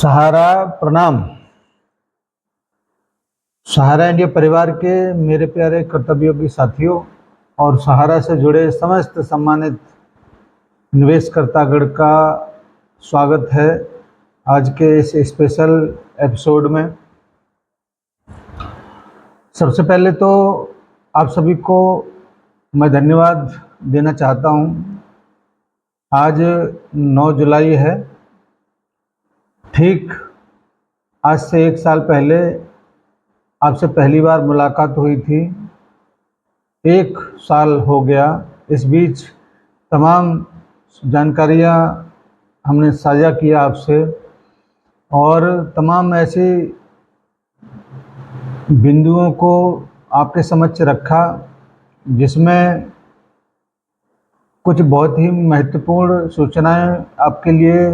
सहारा प्रणाम। सहारा इंडिया परिवार के मेरे प्यारे कर्तव्योगी साथियों और सहारा से जुड़े समस्त सम्मानित निवेशकर्तागण का स्वागत है आज के इस स्पेशल एपिसोड में। सबसे पहले तो आप सभी को मैं धन्यवाद देना चाहता हूं। आज 9 जुलाई है। ठीक आज से 1 साल पहले आपसे पहली बार मुलाकात हुई थी। 1 साल हो गया। इस बीच तमाम जानकारियाँ हमने साझा किया आपसे और तमाम ऐसी बिंदुओं को आपके समक्ष रखा जिसमें कुछ बहुत ही महत्वपूर्ण सूचनाएं आपके लिए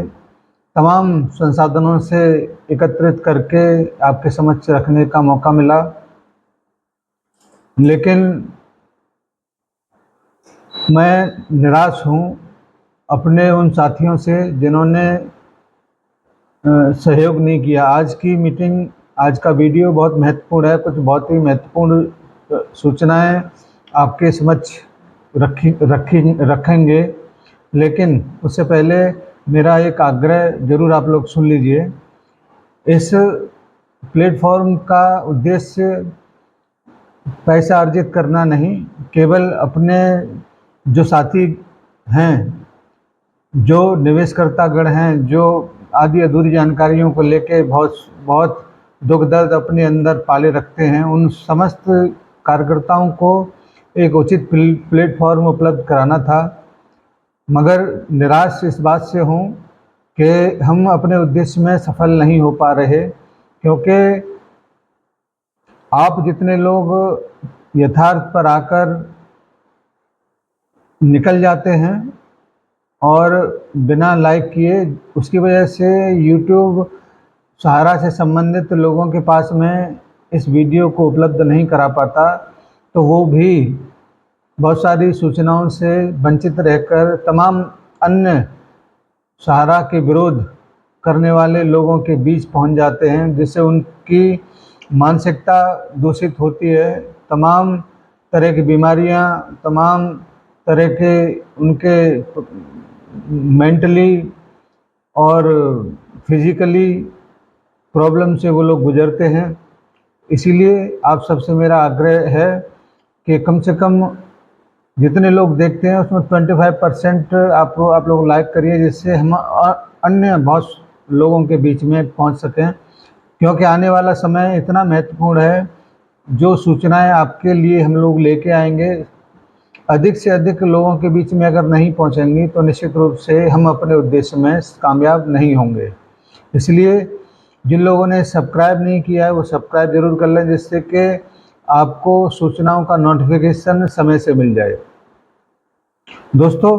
तमाम संसाधनों से एकत्रित करके आपके समक्ष रखने का मौका मिला। लेकिन मैं निराश हूं अपने उन साथियों से जिन्होंने सहयोग नहीं किया। आज की मीटिंग, आज का वीडियो बहुत महत्वपूर्ण है। कुछ बहुत ही महत्वपूर्ण सूचनाएं आपके समक्ष रखेंगे। लेकिन उससे पहले मेरा एक आग्रह ज़रूर आप लोग सुन लीजिए। इस प्लेटफॉर्म का उद्देश्य पैसा अर्जित करना नहीं, केवल अपने जो साथी हैं, जो निवेशकर्तागण हैं, जो आदि अधूरी जानकारियों को लेके बहुत दुख दर्द अपने अंदर पाले रखते हैं, उन समस्त कार्यकर्ताओं को एक उचित प्लेटफॉर्म उपलब्ध कराना था। मगर निराश इस बात से हूँ कि हम अपने उद्देश्य में सफल नहीं हो पा रहे, क्योंकि आप जितने लोग यथार्थ पर आकर निकल जाते हैं और बिना लाइक किए, उसकी वजह से YouTube सहारा से संबंधित लोगों के पास में इस वीडियो को उपलब्ध नहीं करा पाता, तो वो भी बहुत सारी सूचनाओं से वंचित रहकर तमाम अन्य सहारा के विरोध करने वाले लोगों के बीच पहुंच जाते हैं, जिससे उनकी मानसिकता दूषित होती है। तमाम तरह की बीमारियां, तमाम तरह के उनके मेंटली और फिजिकली प्रॉब्लम से वो लोग गुजरते हैं। इसीलिए आप सबसे मेरा आग्रह है कि कम से कम जितने लोग देखते हैं उसमें 25% आप लोग लाइक करिए, जिससे हम अन्य बहुत लोगों के बीच में पहुंच सकें। क्योंकि आने वाला समय इतना महत्वपूर्ण है, जो सूचनाएं आपके लिए हम लोग लेके आएंगे, अधिक से अधिक लोगों के बीच में अगर नहीं पहुंचेंगी तो निश्चित रूप से हम अपने उद्देश्य में कामयाब नहीं होंगे। इसलिए जिन लोगों ने सब्सक्राइब नहीं किया है वो सब्सक्राइब जरूर कर लें, जिससे कि आपको सूचनाओं का नोटिफिकेशन समय से मिल जाए। दोस्तों,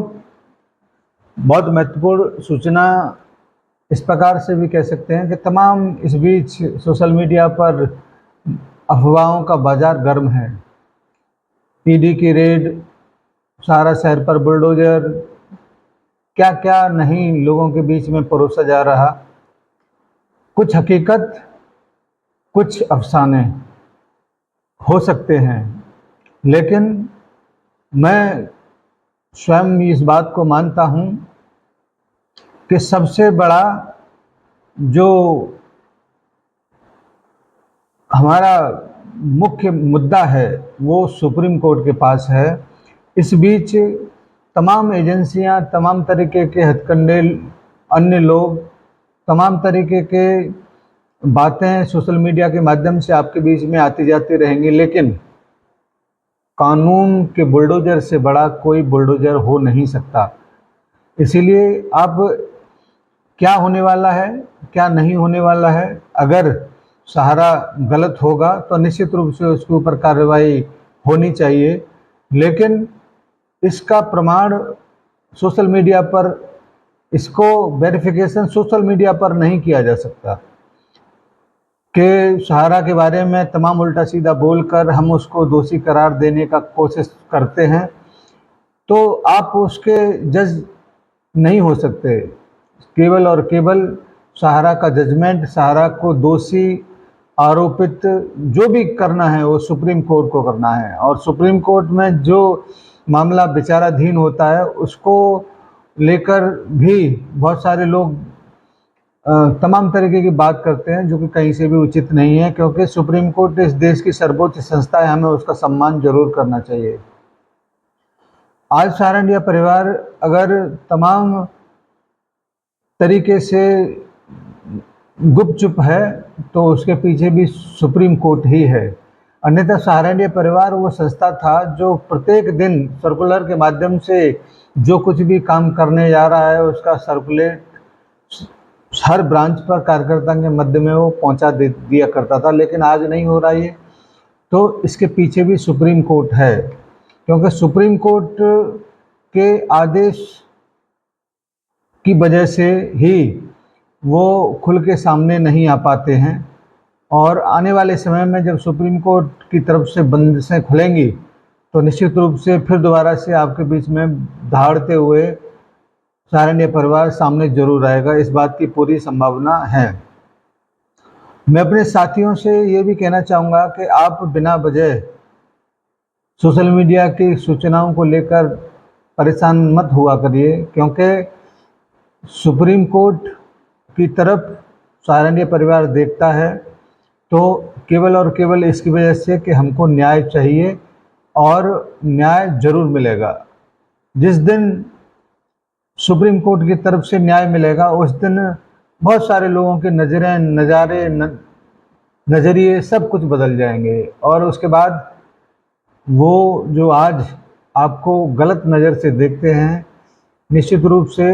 बहुत महत्वपूर्ण सूचना इस प्रकार से भी कह सकते हैं कि तमाम इस बीच सोशल मीडिया पर अफवाहों का बाजार गर्म है। ईडी की रेड, सहारा शहर पर बुलडोजर, क्या क्या नहीं लोगों के बीच में परोसा जा रहा। कुछ हकीकत, कुछ अफसाने हो सकते हैं, लेकिन मैं स्वयं इस बात को मानता हूं कि सबसे बड़ा जो हमारा मुख्य मुद्दा है वो सुप्रीम कोर्ट के पास है। इस बीच तमाम एजेंसियां, तमाम तरीके के हथकंडे, अन्य लोग, तमाम तरीके के बातें सोशल मीडिया के माध्यम से आपके बीच में आती जाती रहेंगी, लेकिन कानून के बुलडोजर से बड़ा कोई बुलडोजर हो नहीं सकता। इसीलिए अब क्या होने वाला है, क्या नहीं होने वाला है, अगर सहारा गलत होगा तो निश्चित रूप से उसके ऊपर कार्रवाई होनी चाहिए। लेकिन इसका प्रमाण सोशल मीडिया पर, इसको वेरिफिकेशन सोशल मीडिया पर नहीं किया जा सकता कि सहारा के बारे में तमाम उल्टा सीधा बोलकर हम उसको दोषी करार देने का कोशिश करते हैं, तो आप उसके जज नहीं हो सकते। केवल और केवल सहारा का जजमेंट, सहारा को दोषी आरोपित जो भी करना है वो सुप्रीम कोर्ट को करना है, और सुप्रीम कोर्ट में जो मामला विचाराधीन होता है उसको लेकर भी बहुत सारे लोग तमाम तरीके की बात करते हैं, जो कि कहीं से भी उचित नहीं है, क्योंकि सुप्रीम कोर्ट इस देश की सर्वोच्च संस्था है, हमें उसका सम्मान जरूर करना चाहिए। आज सहारा इंडिया परिवार अगर तमाम तरीके से गुपचुप है तो उसके पीछे भी सुप्रीम कोर्ट ही है। अन्यथा सहारा इंडिया परिवार वो संस्था था जो प्रत्येक दिन सर्कुलर के माध्यम से जो कुछ भी काम करने जा रहा है उसका सर्कुलेट हर ब्रांच पर कार्यकर्ता के मध्य में वो पहुंचा दिया करता था, लेकिन आज नहीं हो रहा है। तो इसके पीछे भी सुप्रीम कोर्ट है, क्योंकि सुप्रीम कोर्ट के आदेश की वजह से ही वो खुल के सामने नहीं आ पाते हैं, और आने वाले समय में जब सुप्रीम कोर्ट की तरफ से बंदिशें खुलेंगी तो निश्चित रूप से फिर दोबारा से आपके बीच में दहाड़ते हुए सहारा इंडिया परिवार सामने जरूर आएगा, इस बात की पूरी संभावना है। मैं अपने साथियों से ये भी कहना चाहूँगा कि आप बिना वजह सोशल मीडिया की सूचनाओं को लेकर परेशान मत हुआ करिए, क्योंकि सुप्रीम कोर्ट की तरफ सहारा इंडिया परिवार देखता है तो केवल और केवल इसकी वजह से कि हमको न्याय चाहिए, और न्याय जरूर मिलेगा। जिस दिन सुप्रीम कोर्ट की तरफ से न्याय मिलेगा उस दिन बहुत सारे लोगों के नज़रिए सब कुछ बदल जाएंगे, और उसके बाद वो जो आज आपको गलत नज़र से देखते हैं निश्चित रूप से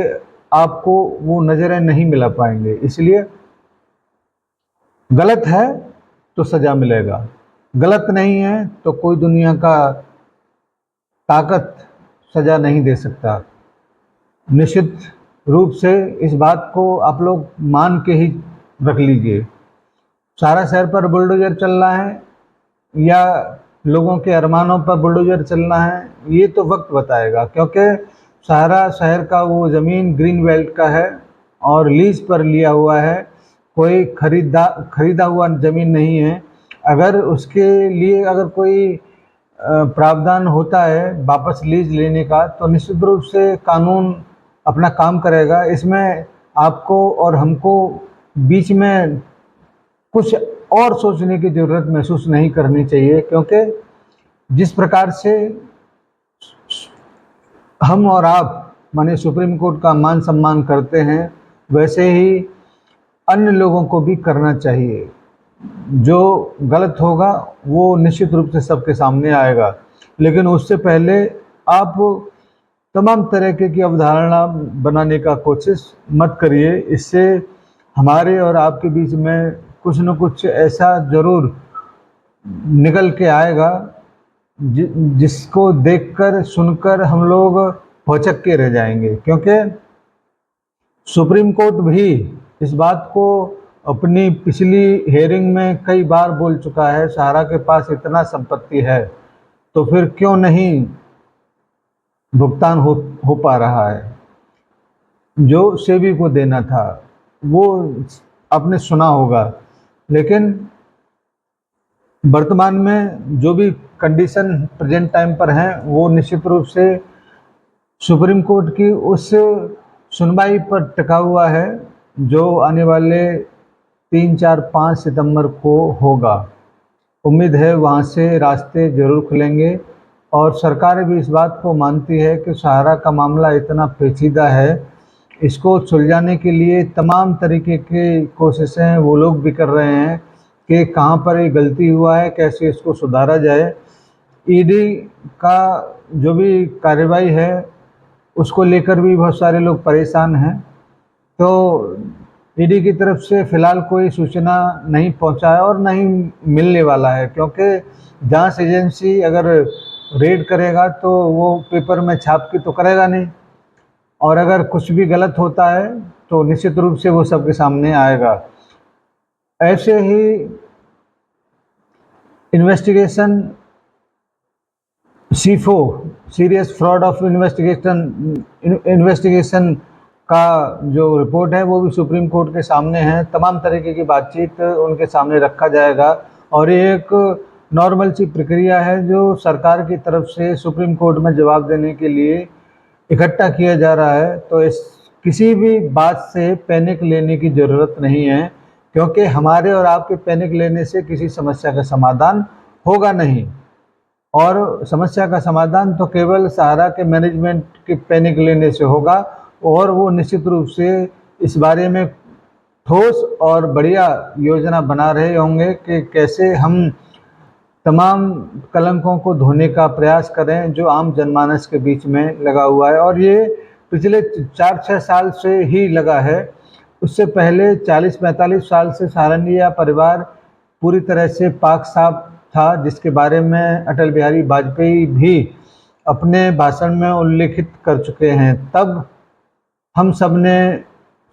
आपको वो नज़रें नहीं मिला पाएंगे। इसलिए गलत है तो सज़ा मिलेगा, गलत नहीं है तो कोई दुनिया का ताकत सज़ा नहीं दे सकता। निश्चित रूप से इस बात को आप लोग मान के ही रख लीजिए। सारा शहर पर बुलडोजर चल रहा है या लोगों के अरमानों पर बुलडोजर चलना है, ये तो वक्त बताएगा, क्योंकि सहारा शहर का वो ज़मीन ग्रीन बेल्ट का है और लीज पर लिया हुआ है, कोई खरीदा हुआ ज़मीन नहीं है। अगर उसके लिए अगर कोई प्रावधान होता है वापस लीज लेने का तो निश्चित रूप से कानून अपना काम करेगा। इसमें आपको और हमको बीच में कुछ और सोचने की ज़रूरत महसूस नहीं करनी चाहिए, क्योंकि जिस प्रकार से हम और आप माने सुप्रीम कोर्ट का मान सम्मान करते हैं वैसे ही अन्य लोगों को भी करना चाहिए। जो गलत होगा वो निश्चित रूप से सबके सामने आएगा, लेकिन उससे पहले आप तमाम तरीके की अवधारणा बनाने का कोशिश मत करिए। इससे हमारे और आपके बीच में कुछ न कुछ ऐसा जरूर निकल के आएगा जिसको देखकर सुनकर हम लोग भौचक्के के रह जाएंगे, क्योंकि सुप्रीम कोर्ट भी इस बात को अपनी पिछली हेयरिंग में कई बार बोल चुका है। सहारा के पास इतना संपत्ति है तो फिर क्यों नहीं भुगतान हो पा रहा है। जो सेबी को देना था वो आपने सुना होगा, लेकिन वर्तमान में जो भी कंडीशन प्रेजेंट टाइम पर हैं वो निश्चित रूप से सुप्रीम कोर्ट की उस सुनवाई पर टिका हुआ है जो आने वाले 3, 4, 5 सितंबर को होगा। उम्मीद है वहाँ से रास्ते जरूर खुलेंगे, और सरकार भी इस बात को मानती है कि सहारा का मामला इतना पेचीदा है, इसको सुलझाने के लिए तमाम तरीके की कोशिशें वो लोग भी कर रहे हैं कि कहाँ पर ये गलती हुआ है, कैसे इसको सुधारा जाए। ईडी का जो भी कार्रवाई है उसको लेकर भी बहुत सारे लोग परेशान हैं, तो ईडी की तरफ से फ़िलहाल कोई सूचना नहीं पहुंचा है और नहीं मिलने वाला है, क्योंकि जांच एजेंसी अगर रेड करेगा तो वो पेपर में छाप के तो करेगा नहीं, और अगर कुछ भी गलत होता है तो निश्चित रूप से वो सबके सामने आएगा। ऐसे ही इन्वेस्टिगेशन सीफो सीरियस फ्रॉड ऑफ इन्वेस्टिगेशन का जो रिपोर्ट है वो भी सुप्रीम कोर्ट के सामने है। तमाम तरीके की बातचीत उनके सामने रखा जाएगा और ये एक नॉर्मल सी प्रक्रिया है जो सरकार की तरफ से सुप्रीम कोर्ट में जवाब देने के लिए इकट्ठा किया जा रहा है। तो इस किसी भी बात से पैनिक लेने की ज़रूरत नहीं है, क्योंकि हमारे और आपके पैनिक लेने से किसी समस्या का समाधान होगा नहीं। और समस्या का समाधान तो केवल सहारा के मैनेजमेंट के पैनिक लेने से होगा, और वो निश्चित रूप से इस बारे में ठोस और बढ़िया योजना बना रहे होंगे कि कैसे हम तमाम कलंकों को धोने का प्रयास करें जो आम जनमानस के बीच में लगा हुआ है। और ये पिछले 4-6 साल से ही लगा है। उससे पहले 40-45 साल से सहारनिया परिवार पूरी तरह से पाक साफ था, जिसके बारे में अटल बिहारी वाजपेयी भी अपने भाषण में उल्लेखित कर चुके हैं। तब हम सब ने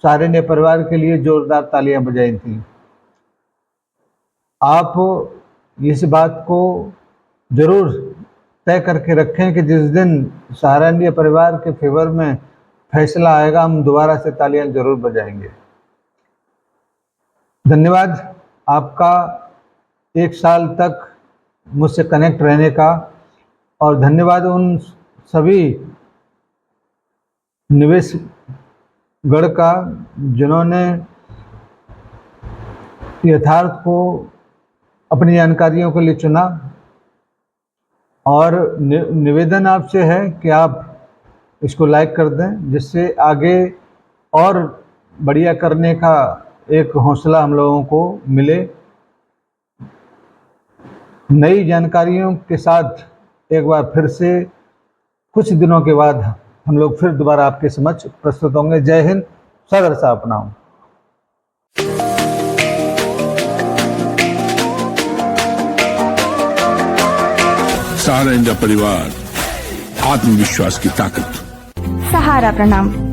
सहारनिया परिवार के लिए जोरदार तालियां बजाई थी। आप इस बात को ज़रूर तय करके रखें कि जिस दिन सहारनिया परिवार के फेवर में फैसला आएगा हम दोबारा से तालियां ज़रूर बजाएंगे। धन्यवाद आपका 1 साल तक मुझसे कनेक्ट रहने का, और धन्यवाद उन सभी निवेशगण का जिन्होंने यथार्थ को अपनी जानकारियों के लिए चुना। और निवेदन आपसे है कि आप इसको लाइक कर दें, जिससे आगे और बढ़िया करने का एक हौसला हम लोगों को मिले। नई जानकारियों के साथ एक बार फिर से कुछ दिनों के बाद हम लोग फिर दोबारा आपके समक्ष प्रस्तुत होंगे। जय हिंद, सादर सा प्रणाम। सहारा इंडिया परिवार, आत्मविश्वास की ताकत। सहारा प्रणाम।